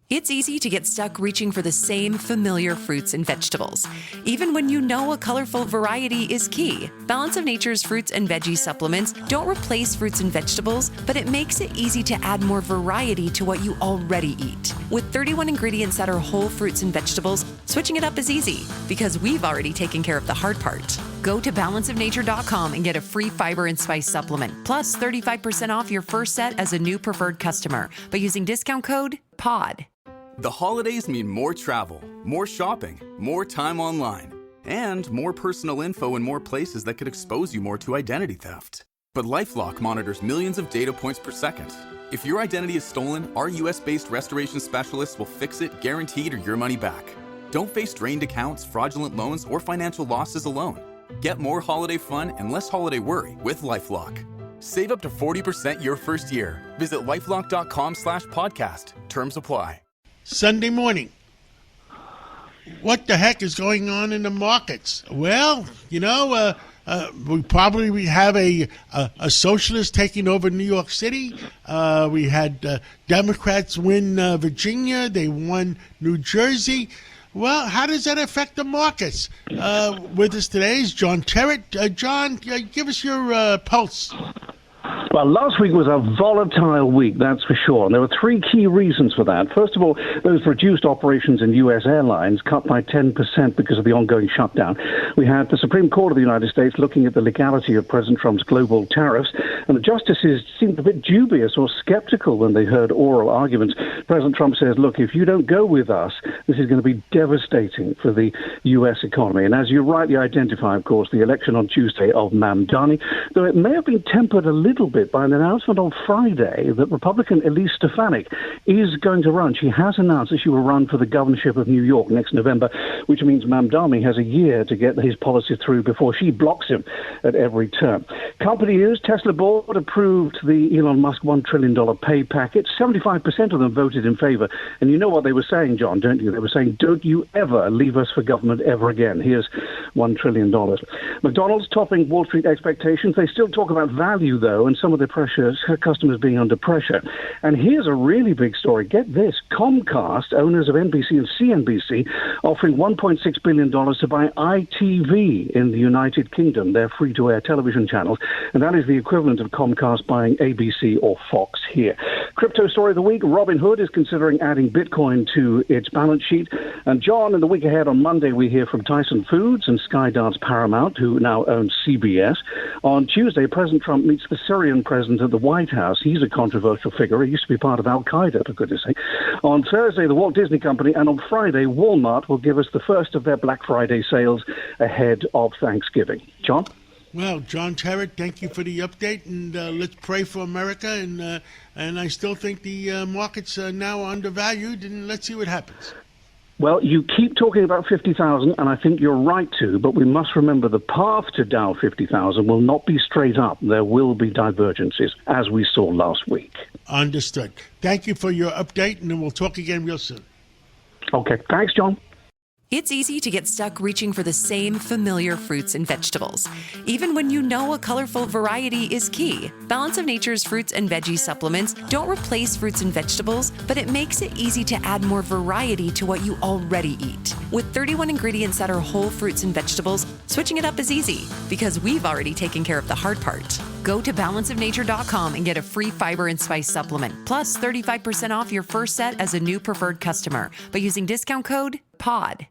It's easy to get stuck reaching for the same familiar fruits and vegetables, even when you know a colorful variety is key. Balance of Nature's fruits and veggie supplements don't replace fruits and vegetables, but it makes it easy to add more variety to what you already eat. With 31 ingredients that are whole fruits and vegetables, switching it up is easy because we've already taken care of the hard part. Go to balanceofnature.com and get a free fiber and spice supplement, plus 35% off your first set as a new preferred customer by using discount code POD. The holidays mean more travel, more shopping, more time online, and more personal info in more places that could expose you more to identity theft. But LifeLock monitors millions of data points per second. If your identity is stolen, our US-based restoration specialists will fix it, guaranteed, or your money back. Don't face drained accounts, fraudulent loans, or financial losses alone. Get more holiday fun and less holiday worry with LifeLock. Save up to 40% your first year. Visit lifelock.com/podcast. Terms apply. Sunday morning. What the heck is going on in the markets? Well, we have a socialist taking over New York City. We had Democrats win Virginia. They won New Jersey. Well, how does that affect the markets? With us today is John Terrett. John, give us your pulse. Well, last week was a volatile week, that's for sure. And there were three key reasons for that. First of all, those reduced operations in U.S. airlines cut by 10% because of the ongoing shutdown. We had the Supreme Court of the United States looking at the legality of President Trump's global tariffs, and the justices seemed a bit dubious or skeptical when they heard oral arguments. President Trump says, look, if you don't go with us, this is going to be devastating for the U.S. economy. And as you rightly identify, of course, the election on Tuesday of Mamdani, though it may have been tempered a little bit by an announcement on Friday that Republican Elise Stefanik is going to run. She has announced that she will run for the governorship of New York next November, which means Mamdani has a year to get his policy through before she blocks him at every turn. Company news, Tesla board approved the Elon Musk $1 trillion pay package. 75% of them voted in favor. And you know what they were saying, John, don't you? They were saying, don't you ever leave us for government ever again. Here's $1 trillion. McDonald's topping Wall Street expectations. They still talk about value, though, and some of the pressures, her customers being under pressure. And here's a really big story. Get this. Comcast, owners of NBC and CNBC, offering $1.6 billion to buy ITV in the United Kingdom, their free-to-air television channels. And that is the equivalent of Comcast buying ABC or Fox here. Crypto story of the week. Robinhood is considering adding Bitcoin to its balance sheet. And John, in the week ahead on Monday, we hear from Tyson Foods and Skydance Paramount, who now owns CBS. On Tuesday, President Trump meets the Syrian president at the White House. He's a controversial figure. He used to be part of Al-Qaeda, for goodness sake. On Thursday, the Walt Disney Company, and on Friday, Walmart will give us the first of their Black Friday sales ahead of Thanksgiving. John? Well, John Terrett, thank you for the update, and let's pray for America. And I still think the markets are now undervalued, and let's see what happens. Well, you keep talking about 50,000, and I think you're right to, but we must remember the path to Dow 50,000 will not be straight up. There will be divergences, as we saw last week. Understood. Thank you for your update, and then we'll talk again real soon. Okay. Thanks, John. It's easy to get stuck reaching for the same familiar fruits and vegetables, even when you know a colorful variety is key. Balance of Nature's fruits and veggie supplements don't replace fruits and vegetables, but it makes it easy to add more variety to what you already eat. With 31 ingredients that are whole fruits and vegetables, switching it up is easy because we've already taken care of the hard part. Go to balanceofnature.com and get a free fiber and spice supplement, plus 35% off your first set as a new preferred customer by using discount code POD.